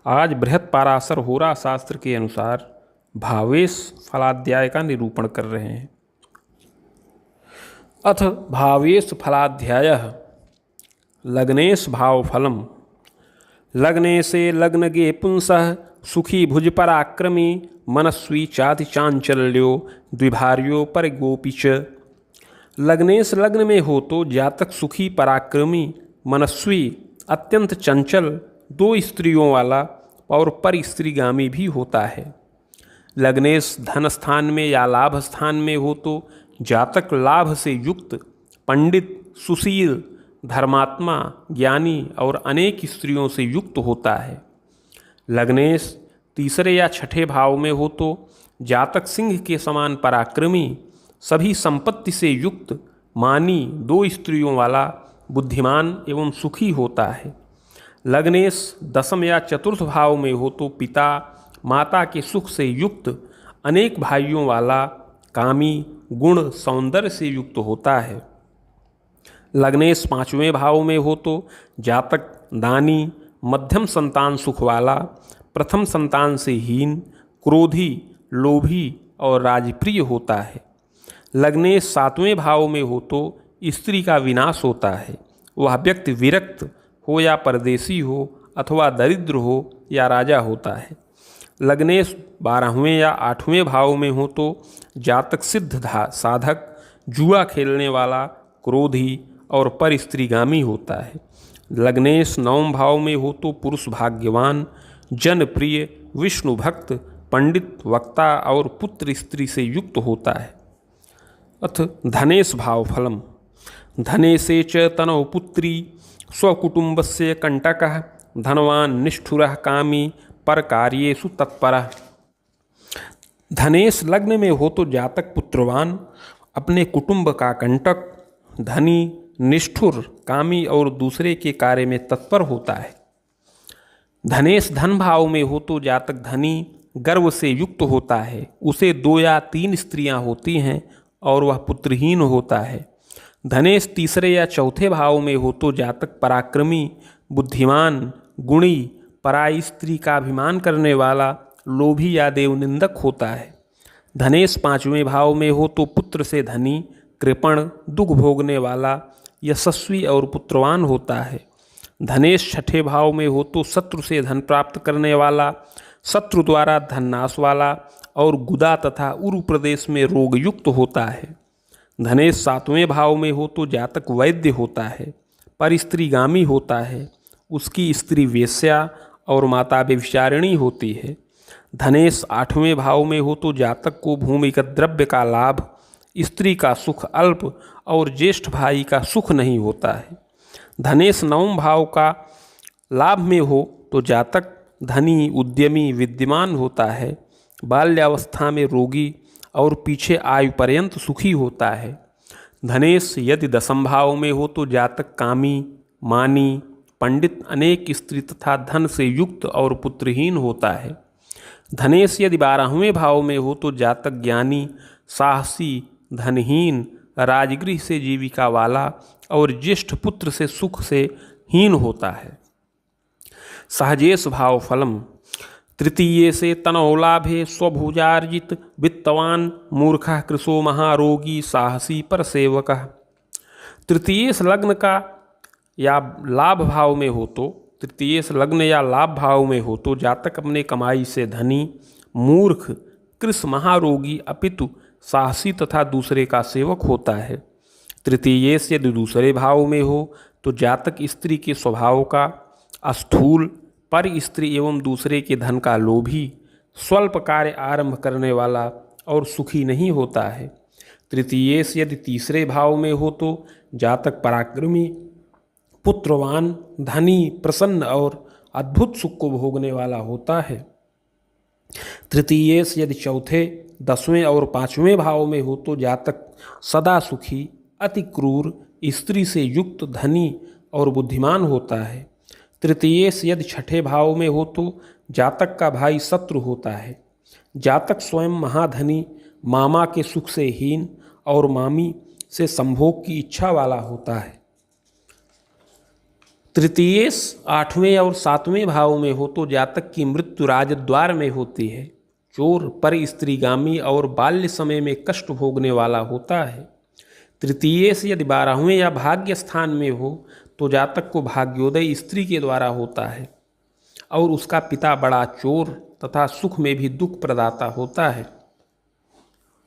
आज बृहत पाराशर होरा शास्त्र के अनुसार भावेश फलाध्याय का निरूपण कर रहे हैं। अथ भावेश फलाध्यायः लग्नेश भाव फलम। लग्ने से लग्नगे पुंसः सुखी भुज पराक्रमी मनस्वी चाति चांचल्यो द्विभार्यो परिगोपी च। लग्नेश लग्न में हो तो जातक सुखी पराक्रमी मनस्वी अत्यंत चंचल दो स्त्रियों वाला और पर स्त्रीगामी भी होता है। लग्नेश धन स्थान में या लाभ स्थान में हो तो जातक लाभ से युक्त पंडित सुशील धर्मात्मा ज्ञानी और अनेक स्त्रियों से युक्त होता है। लग्नेश तीसरे या छठे भाव में हो तो जातक सिंह के समान पराक्रमी सभी संपत्ति से युक्त मानी दो स्त्रियों वाला बुद्धिमान एवं सुखी होता है। लग्नेश दसम या चतुर्थ भाव में हो तो पिता माता के सुख से युक्त अनेक भाइयों वाला कामी गुण सौंदर्य से युक्त होता है। लग्नेश पांचवें भाव में हो तो जातक दानी मध्यम संतान सुख वाला प्रथम संतान से हीन क्रोधी लोभी और राजप्रिय होता है। लग्नेश सातवें भाव में हो तो स्त्री का विनाश होता है। वह व्यक्ति विरक्त हो या परदेशी हो अथवा दरिद्र हो या राजा होता है। लग्नेश 12वें या 8वें भाव में हो तो जातक सिद्ध साधक जुआ खेलने वाला क्रोधी और पर स्त्रीगामी होता है। लग्नेश 9वें भाव में हो तो पुरुष भाग्यवान जनप्रिय विष्णु भक्त पंडित वक्ता और पुत्र स्त्री से युक्त होता है। अथ धनेश भाव फलम। धनेशे च तनौ पुत्री स्वकुटुम्बस्य कंटकः धनवान निष्ठुरः कामी पर कार्येषु तत्परः। धनेश लग्न में हो तो जातक पुत्रवान अपने कुटुंब का कंटक धनी निष्ठुर कामी और दूसरे के कार्य में तत्पर होता है। धनेश धन भाव में हो तो जातक धनी गर्व से युक्त होता है। उसे 2 या 3 स्त्रियां होती हैं और वह पुत्रहीन होता है। धनेश तीसरे या चौथे भाव में हो तो जातक पराक्रमी बुद्धिमान गुणी पराई स्त्री का अभिमान करने वाला लोभी या देवनिंदक होता है। धनेश 5वें भाव में हो तो पुत्र से धनी कृपण दुख भोगने वाला यशस्वी और पुत्रवान होता है। धनेश 6ठे भाव में हो तो शत्रु से धन प्राप्त करने वाला शत्रु द्वारा धननाश वाला और गुदा तथा उरु प्रदेश में रोगयुक्त होता है। धनेश 7वें भाव में हो तो जातक वैद्य होता है पर स्त्रीगामी होता है। उसकी स्त्री वेश्या और माता व्यभिचारिणी होती है। धनेश 8वें भाव में हो तो जातक को भूमिगत द्रव्य का लाभ स्त्री का सुख अल्प और ज्येष्ठ भाई का सुख नहीं होता है। धनेश 9वें भाव का लाभ में हो तो जातक धनी उद्यमी विद्यमान होता है। बाल्यावस्था में रोगी और पीछे आयु पर्यंत सुखी होता है। धनेश यदि 10वें भाव में हो तो जातक कामी मानी पंडित अनेक स्त्री तथा धन से युक्त और पुत्रहीन होता है। धनेश यदि 12वें भाव में हो तो जातक ज्ञानी साहसी धनहीन राजगृह से जीविका वाला और ज्येष्ठ पुत्र से सुख से हीन होता है। सहजेश भाव फलम। तृतीये से तनौ लाभे स्वभुजार्जित वित्तवान मूर्खः कृशो महारोगी साहसी पर सेवकः। तृतीय लग्न का या लाभ भाव में हो तो तृतीय लग्न या लाभ भाव में हो तो जातक अपने कमाई से धनी मूर्ख कृश महारोगी अपितु साहसी तथा दूसरे का सेवक होता है। तृतीय यदि दूसरे भाव में हो तो जातक स्त्री के स्वभाव का स्थूल पर स्त्री एवं दूसरे के धन का लोभी स्वल्प कार्य आरंभ करने वाला और सुखी नहीं होता है। तृतीय यदि तीसरे भाव में हो तो जातक पराक्रमी पुत्रवान धनी प्रसन्न और अद्भुत सुख को भोगने वाला होता है। तृतीय यदि चौथे 10वें और 5वें भाव में हो तो जातक सदा सुखी अति क्रूर स्त्री से युक्त धनी और बुद्धिमान होता है। तृतीय यदि 6ठे भाव में हो तो जातक का भाई शत्रु होता है। जातक स्वयं महाधनी मामा के सुख से हीन और मामी से संभोग की इच्छा वाला होता है। तृतीयेश 8वें और 7वें भाव में हो तो जातक की मृत्यु राजद्वार में होती है। चोर पर स्त्रीगामी और बाल्य समय में कष्ट भोगने वाला होता है। तृतीयेश यदि 12वें या भाग्य स्थान में हो तो जातक को भाग्योदय स्त्री के द्वारा होता है और उसका पिता बड़ा चोर तथा सुख में भी दुख प्रदाता होता है।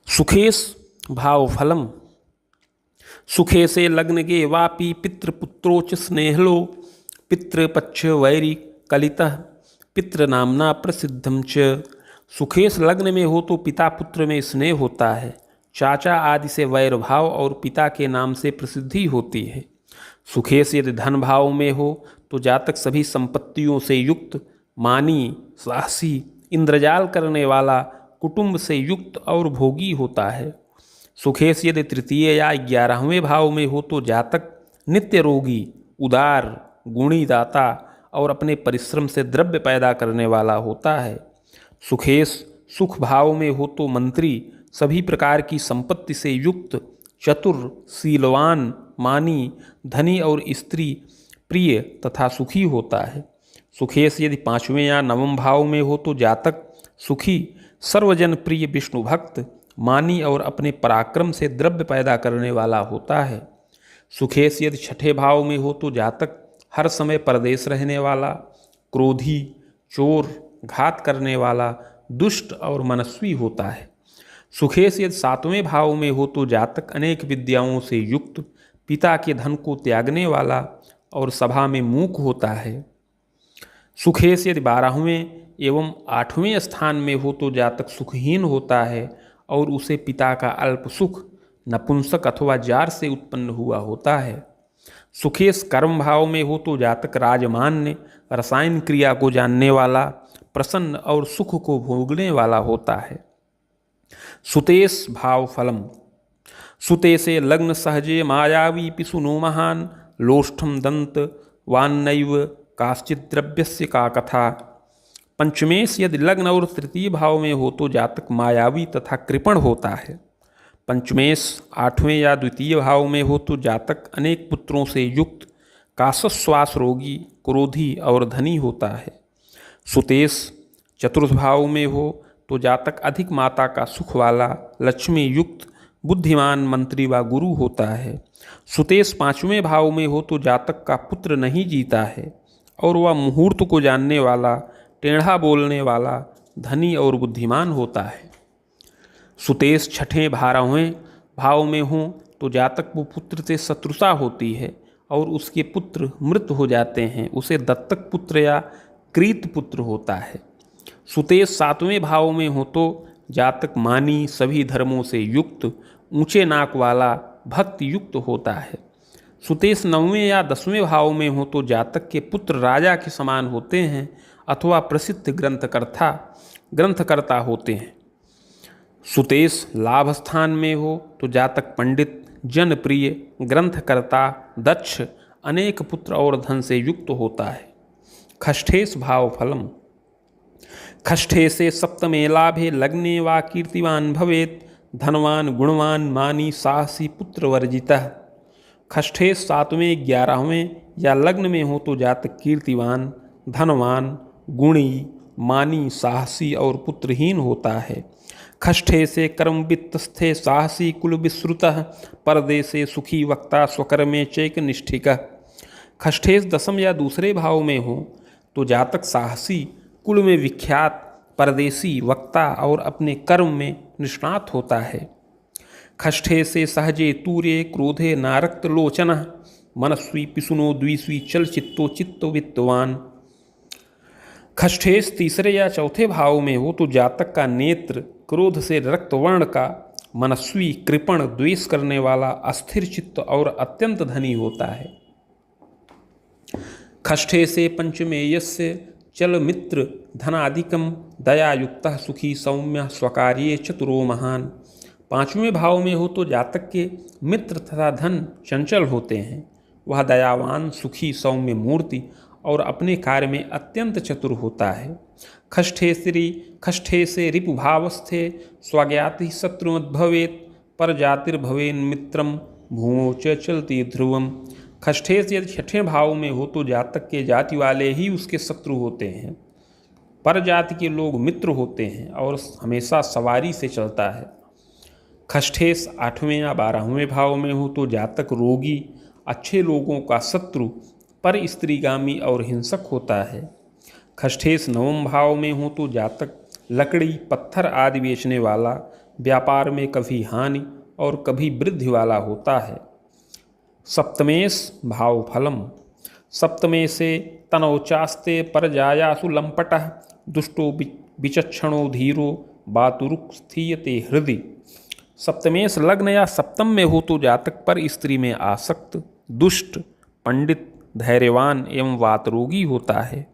सुखेश भाव फलम। सुखे से लग्न गे वापी पितृपुत्रोच स्नेहलो पितृपक्ष वैरी कलितः पितृनामना प्रसिद्धम च। सुखेश लग्न में हो तो पिता पुत्र में स्नेह होता है, चाचा आदि से वैर भाव और पिता के नाम से प्रसिद्धि होती है। सुखेश यदि धन भाव में हो तो जातक सभी संपत्तियों से युक्त, मानी, साहसी, इंद्रजाल करने वाला, कुटुंब से युक्त और भोगी होता है। सुखेश यदि तृतीय या 11वें भाव में हो तो जातक नित्य रोगी, उदार, गुणी दाता और अपने परिश्रम से द्रव्य पैदा करने वाला होता है। सुखेश सुख भाव में हो तो मंत्री, सभी प्रकार की संपत्ति से युक्त, चतुर, शीलवान, मानी, धनी और स्त्री प्रिय तथा सुखी होता है। सुखेश यदि 5वें या 9वें भाव में हो तो जातक सुखी, सर्वजन प्रिय, विष्णु भक्त, मानी और अपने पराक्रम से द्रव्य पैदा करने वाला होता है। सुखेश यदि 6ठे भाव में हो तो जातक हर समय परदेश रहने वाला, क्रोधी, चोर, घात करने वाला, दुष्ट और मनस्वी होता है। सुखेश यदि 7वें भाव में हो तो जातक अनेक विद्याओं से युक्त, पिता के धन को त्यागने वाला और सभा में मूक होता है। सुखेश यदि 12वें एवं 8वें स्थान में हो तो जातक सुखहीन होता है और उसे पिता का अल्प सुख, नपुंसक अथवा जार से उत्पन्न हुआ होता है। सुखेश कर्म भाव में हो तो जातक राजमान्य, रसायन क्रिया को जानने वाला, प्रसन्न और सुख को भोगने वाला होता है। सुतेश भाव फलम। सुते से लग्न सहजे मायावी पिसुनो महान लोष्ठम दंत वान्नैव काश्चित द्रव्यस्य का कथा। पंचमेश यदि लग्न और तृतीय भाव में हो तो जातक मायावी तथा कृपण होता है। पंचमेश 8वें या द्वितीय भाव में हो तो जातक अनेक पुत्रों से युक्त, काशश्वास रोगी, क्रोधी और धनी होता है। सुतेश चतुर्थ भाव में हो तो जातक अधिक माता का सुख वाला, लक्ष्मी युक्त, बुद्धिमान, मंत्री व गुरु होता है। सुतेश 5वें भाव में हो तो जातक का पुत्र नहीं जीता है और वह मुहूर्त को जानने वाला, टेढ़ा बोलने वाला, धनी और बुद्धिमान होता है। सुतेश 6ठे 12वें भाव में हो तो जातक को पुत्र से शत्रुता होती है और उसके पुत्र मृत हो जाते हैं, उसे दत्तक पुत्र या कृत पुत्र होता है। सुतेश 7वें भाव में हो तो जातक मानी, सभी धर्मों से युक्त, ऊंचे नाक वाला, भक्त युक्त होता है। सुतेश 9वें या 10वें भाव में हो तो जातक के पुत्र राजा के समान होते हैं अथवा प्रसिद्ध ग्रंथकर्ता होते हैं। सुतेश लाभ स्थान में हो तो जातक पंडित, जनप्रिय, ग्रंथकर्ता, दक्ष, अनेक पुत्र और धन से युक्त होता है। खष्ठेश भाव फलम। खष्ठे से सप्तमे लाभे लग्ने वा कीर्तिवान भवेत धनवान, गुणवान, मानी, साहसी, पुत्र वर्जितः। खष्ठेश 7वें 11वें या लग्न में हो तो जातक कीर्तिवान, धनवान, गुणी, मानी, साहसी और पुत्रहीन होता है। खष्ठे से कर्म वित्तस्थे साहसी कुल विश्रुतः परदेशे सुखी वक्ता स्वकर्मे चैक निष्ठिकः। खष्ठेश 10वें या दूसरे भाव में हो तो जातक साहसी, कुल में विख्यात, परदेशी, वक्ता और अपने कर्म में निष्णात होता है। खष्ठे से सहजे तूर्ये क्रोधे नारक्त लोचनः मनस्वी पिसुनो द्विस्वी चल चित्तो चित्तो वित्तवान। खष्ठेश 3रे या 4थे भाव में हो तो जातक का नेत्र क्रोध से रक्तवर्ण का, मनस्वी, कृपण, द्वेष करने वाला, अस्थिर चित्त और अत्यंत धनी होता है। खष्ठे से पंचमे यस्य चल मित्र धनादिकम दयायुक्तः सुखी सौम्य स्वकार्ये चतुरो महान। 5वें भाव में हो तो जातक के मित्र तथा धन चंचल होते हैं, वह दयावान, सुखी, सौम्य मूर्ति और अपने कार्य में अत्यंत चतुर होता है। खष्ठे से रिपुभावस्थे स्वज्ञाति शत्रुमद्भवेत पर जातिर्भवेन मित्रम भूमौ च चलति ध्रुवम। खष्ठेश यदि छठे भाव में हो तो जातक के जाति वाले ही उसके शत्रु होते हैं। पर जाति के लोग मित्र होते हैं और हमेशा सवारी से चलता है। खष्ठेश 8वें या 12वें भाव में हो तो जातक रोगी, अच्छे लोगों का शत्रु, पर स्त्रीगामी और हिंसक होता है। खष्ठेश 9वें भाव में हो तो जातक लकड़ी, पत्थर आदि बेचने वाला, व्यापार में कभी हानि और कभी वृद्धि वाला होता है। सप्तमेश भाव फलम। सप्तमे से तनौचास्ते परजायासु लंपटः दुष्टो विचक्षणो धीरो बातुरुक स्थीयते हृदय। सप्तमेश लग्न या सप्तम में हो तो जातक पर स्त्री में आसक्त, दुष्ट, पंडित, धैर्यवान एवं वातरोगी होता है।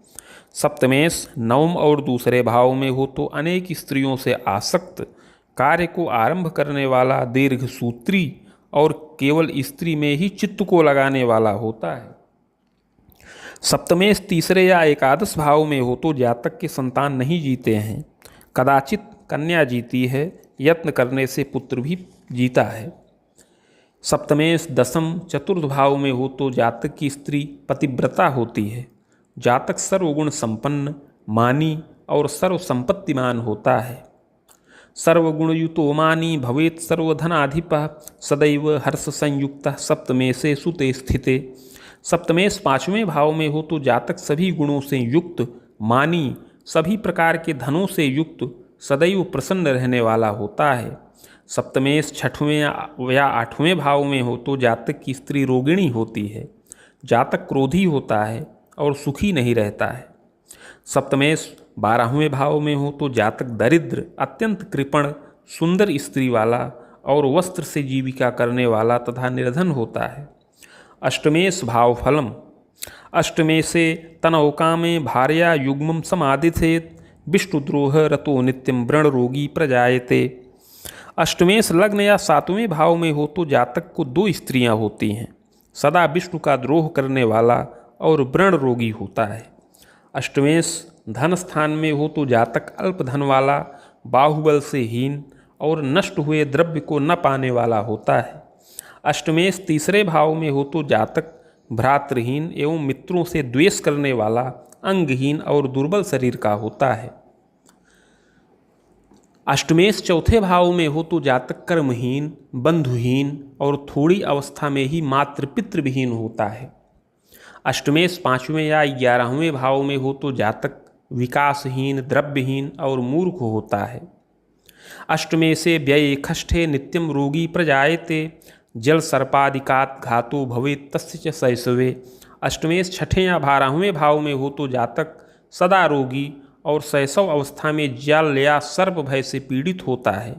सप्तमेश नवम और दूसरे भाव में हो तो अनेक स्त्रियों से आसक्त, कार्य को आरंभ करने वाला, दीर्घसूत्री और केवल स्त्री में ही चित्त को लगाने वाला होता है। सप्तमेश तीसरे या एकादश भाव में हो तो जातक के संतान नहीं जीते हैं, कदाचित कन्या जीती है, यत्न करने से पुत्र भी जीता है। सप्तमेश दसम चतुर्थ भाव में हो तो जातक की स्त्री पतिव्रता होती है। जातक सर्वगुण संपन्न, मानी और सर्वसंपत्तिमान होता है। सर्वगुणयुतो मानी भवेत् सर्वधनाधिपः सदैव हर्ष संयुक्तः सप्तमेशे सुते स्थिते। सप्तमेश 5वें भाव में हो तो जातक सभी गुणों से युक्त, मानी, सभी प्रकार के धनों से युक्त, सदैव प्रसन्न रहने वाला होता है। सप्तमेश 6वें या 8वें भाव में हो तो जातक की स्त्री रोगिणी होती है। जातक क्रोधी होता है और सुखी नहीं रहता है। सप्तमेश 12वें भाव में हो तो जातक दरिद्र, अत्यंत कृपण, सुंदर स्त्री वाला और वस्त्र से जीविका करने वाला तथा निर्धन होता है। अष्टमेश भाव फलम। अष्टमे से तनौका में भार्या युग्मम समादिथेत विष्णुद्रोह रतो नित्यम व्रण रोगी प्रजायते। अष्टमेश लग्न या 7वें भाव में हो तो जातक को 2 स्त्रियां होती हैं, सदा विष्णु का द्रोह करने वाला और व्रण रोगी होता है। अष्टमेश धन स्थान में हो तो जातक अल्प धन वाला, बाहुबल से हीन और नष्ट हुए द्रव्य को न पाने वाला होता है। अष्टमेश तीसरे भाव में हो तो जातक भ्रातृहीन एवं मित्रों से द्वेष करने वाला, अंगहीन और दुर्बल शरीर का होता है। अष्टमेश चौथे भाव में हो तो जातक कर्महीन, बंधुहीन और थोड़ी अवस्था में ही मातृपितृविहीन होता है। अष्टमेश 5वें या 11वें भाव में हो तो जातक विकासहीन, द्रव्यहीन और मूर्ख होता है। अष्टमे से व्यय खष्ठे नित्यम रोगी प्रजायते जल सर्पादिकात घातो भवेत् तस्य च शैशवे। अष्टमेश 6ठे या 12वें भाव में हो तो जातक सदा रोगी और शैशव अवस्था में जल या सर्प भय से पीड़ित होता है।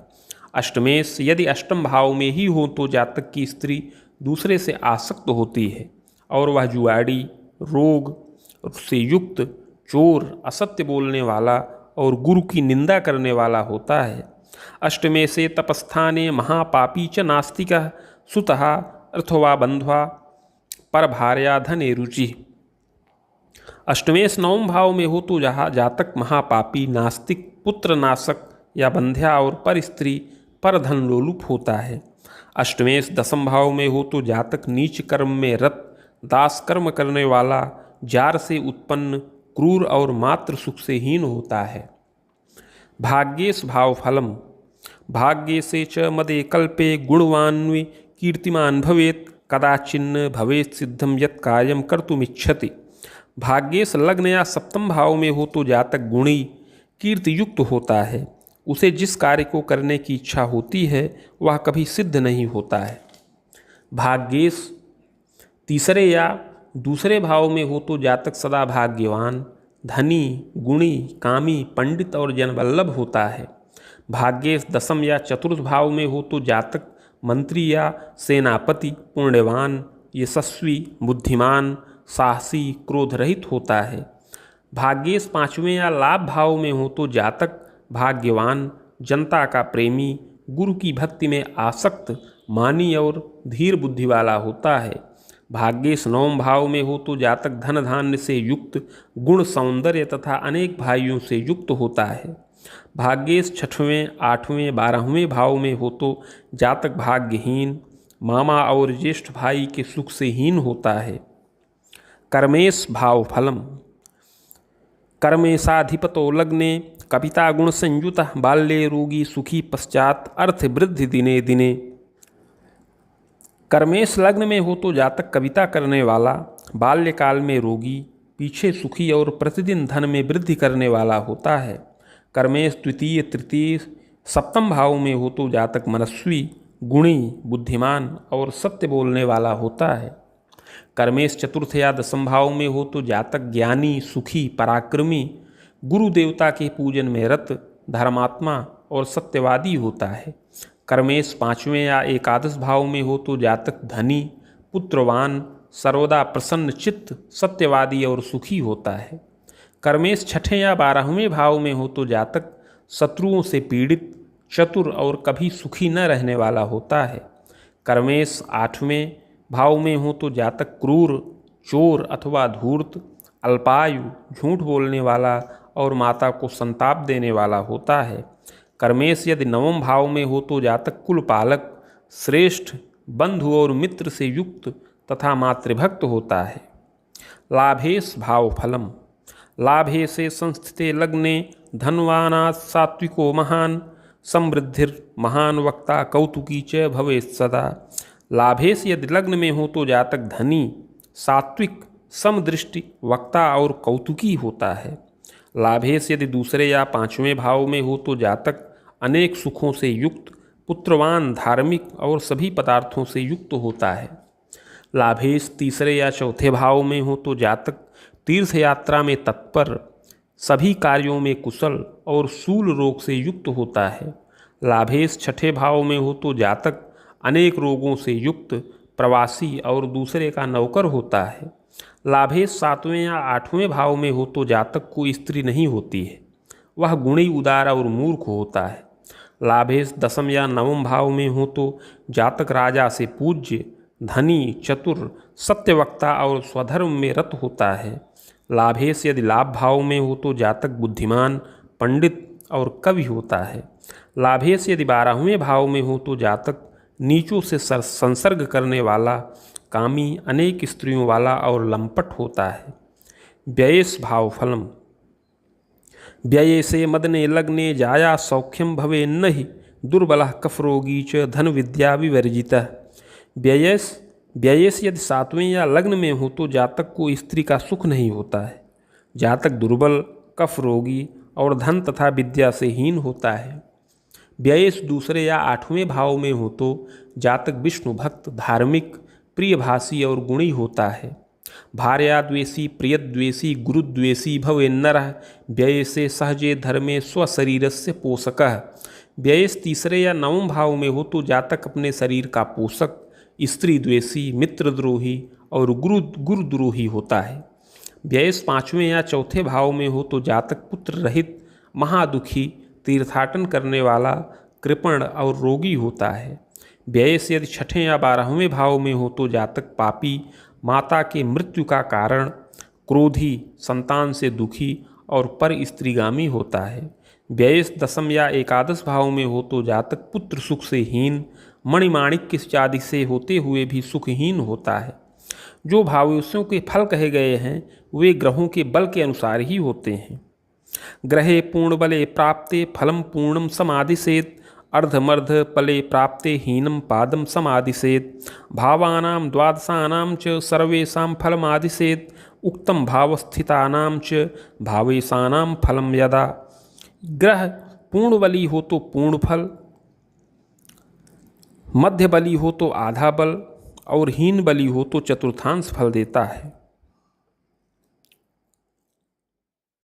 अष्टमेश यदि अष्टम भाव में ही हो तो जातक की स्त्री दूसरे से आसक्त होती है और वह जुआड़ी, रोग से युक्त, चोर, असत्य बोलने वाला और गुरु की निंदा करने वाला होता है। अष्टमे से तपस्थाने महापापी च नास्तिकः सुतः अथवा बंध्वा पर भार्या धने रुचि। अष्टमेश 9वें भाव में हो तो जहाँ जातक महापापी, नास्तिक, पुत्र नाशक या बंध्या और पर स्त्री पर धन लोलुप होता है। अष्टमेश 10वें भाव में हो तो जातक नीच कर्म में रत, दास कर्म करने वाला, जार से उत्पन्न, क्रूर और मात्र सुख से हीन होता है। भाग्येश भाव फलम। भाग्ये से च मदे कल्पे गुणवान्वी कीर्तिमान भवेत् कदाचिन्न भवेत् सिद्धम यत् कायम कर्तुमिच्छति। भाग्येश लग्न या 7वें भाव में हो तो जातक गुणी, कीर्ति युक्त होता है। उसे जिस कार्य को करने की इच्छा होती है वह कभी सिद्ध नहीं होता है। भाग्येश तीसरे या दूसरे भाव में हो तो जातक सदा भाग्यवान, धनी, गुणी, कामी, पंडित और जनवल्लभ होता है। भाग्येश 10वें या चतुर्थ भाव में हो तो जातक मंत्री या सेनापति, पुण्यवान, यशस्वी, बुद्धिमान, साहसी, क्रोध रहित होता है। भाग्येश 5वें या लाभ भाव में हो तो जातक भाग्यवान, जनता का प्रेमी, गुरु की भक्ति में आसक्त, मानी और धीर बुद्धि वाला होता है। भाग्येश 9वें भाव में हो तो जातक धन धान्य से युक्त, गुण, सौंदर्य तथा अनेक भाइयों से युक्त होता है। भाग्येश 6वें, 8वें, 12वें भाव में हो तो जातक भाग्यहीन, मामा और ज्येष्ठ भाई के सुख से हीन होता है। कर्मेश भाव फलम। कर्मेशाधिपतो लग्ने कविता गुण संयुत बाल्ये रोगी सुखी पश्चात अर्थ वृद्धि दिने दिने। कर्मेश लग्न में हो तो जातक कविता करने वाला, बाल्यकाल में रोगी, पीछे सुखी और प्रतिदिन धन में वृद्धि करने वाला होता है। कर्मेश द्वितीय तृतीय सप्तम भाव में हो तो जातक मनस्वी, गुणी, बुद्धिमान और सत्य बोलने वाला होता है। कर्मेश चतुर्थ या दसम भाव में हो तो जातक ज्ञानी, सुखी, पराक्रमी, गुरु देवता के पूजन में रत, धर्मात्मा और सत्यवादी होता है। कर्मेश पांचवें या एकादश भाव में हो तो जातक धनी, पुत्रवान, सर्वदा प्रसन्न चित्त, सत्यवादी और सुखी होता है। कर्मेश छठे या 12वें भाव में हो तो जातक शत्रुओं से पीड़ित, चतुर और कभी सुखी न रहने वाला होता है। कर्मेश 8वें भाव में हो तो जातक क्रूर, चोर अथवा धूर्त, अल्पायु, झूठ बोलने वाला और माता को संताप देने वाला होता है। कर्मेश यदि 9वें भाव में हो तो जातक कुलपालक, श्रेष्ठ, बंधु और मित्र से युक्त तथा मातृभक्त होता है। लाभेश भाव फलम। लाभे से संस्थिते लग्ने धनवाना सात्विको महान समृद्धिर महान वक्ता कौतुकी च भवेत् सदा। लाभेश यदि लग्न में हो तो जातक धनी, सात्विक, समदृष्टि, वक्ता और कौतुकी होता है। लाभेश यदि दूसरे या 5वें भाव में हो तो जातक अनेक सुखों से युक्त, पुत्रवान, धार्मिक और सभी पदार्थों से युक्त होता है। लाभेश तीसरे या चौथे भाव में हो तो जातक तीर्थ यात्रा में तत्पर, सभी कार्यों में कुशल और शूल रोग से युक्त होता है। लाभेश छठे भाव में हो तो जातक अनेक रोगों से युक्त, प्रवासी और दूसरे का नौकर होता है। लाभेश 7वें या 8वें भाव में हो तो जातक को स्त्री नहीं होती है, वह गुणी, उदार और मूर्ख होता है। लाभेश 10वें या 9वें भाव में हो तो जातक राजा से पूज्य, धनी, चतुर, सत्यवक्ता और स्वधर्म में रत होता है। लाभेश यदि लाभ भाव में हो तो जातक बुद्धिमान, पंडित और कवि होता है। लाभेश यदि 12वें भाव में हो तो जातक नीचों से संसर्ग करने वाला, कामी, अनेक स्त्रियों वाला और लंपट होता है। व्ययेश भाव फलम। व्यये से मदने लग्ने जाया सौख्यम भवे नहि दुर्बलः कफरोगी च धन विद्या विवर्जितः। व्ययेश यदि 7वें या लग्न में हो तो जातक को स्त्री का सुख नहीं होता है। जातक दुर्बल, कफ रोगी और धन तथा विद्या से हीन होता है। व्ययेश दूसरे या 8वें भाव में हो तो जातक विष्णु भक्त, धार्मिक, प्रियभाषी और गुणी होता है। भार्याद्वेषी, प्रियद्वेषी, गुरुद्वेषी भवे नरः व्ययेशे सहजे धर्मे स्वशरीरस्य पोषकः। व्ययेश तीसरे या 9वें भाव में हो तो जातक अपने शरीर का पोषक, स्त्री द्वेषी, मित्रद्रोही और गुरुद्रोही होता है। व्ययेश 5वें या 4थे भाव में हो तो जातक पुत्र रहित, महादुखी, तीर्थाटन करने वाला, कृपण और रोगी होता है। व्ययेश यदि 6ठे या 12वें भाव में हो तो जातक पापी, माता के मृत्यु का कारण, क्रोधी, संतान से दुखी और पर स्त्रीगामी होता है। व्ययेश 10म या एकादश भाव में हो तो जातक पुत्र सुख से हीन, मणिमाणिक्य आदि से होते हुए भी सुखहीन होता है। जो भावयों के फल कहे गए हैं वे ग्रहों के बल के अनुसार ही होते हैं। ग्रहे पूर्ण बले प्राप्ते फलम पूर्णम समादिशेत अर्धमर्ध पले प्राप्ते हीनम पादम समादिशेत भावानां द्वादशानां च सर्वेषां फलमादिशेत उक्तम भावस्थितानां च भावेशानां फलम यदा। ग्रह पूर्ण बली हो तो पूर्ण फल, मध्य बली हो तो आधा बल और हीन बली हो तो चतुर्थांश फल देता है।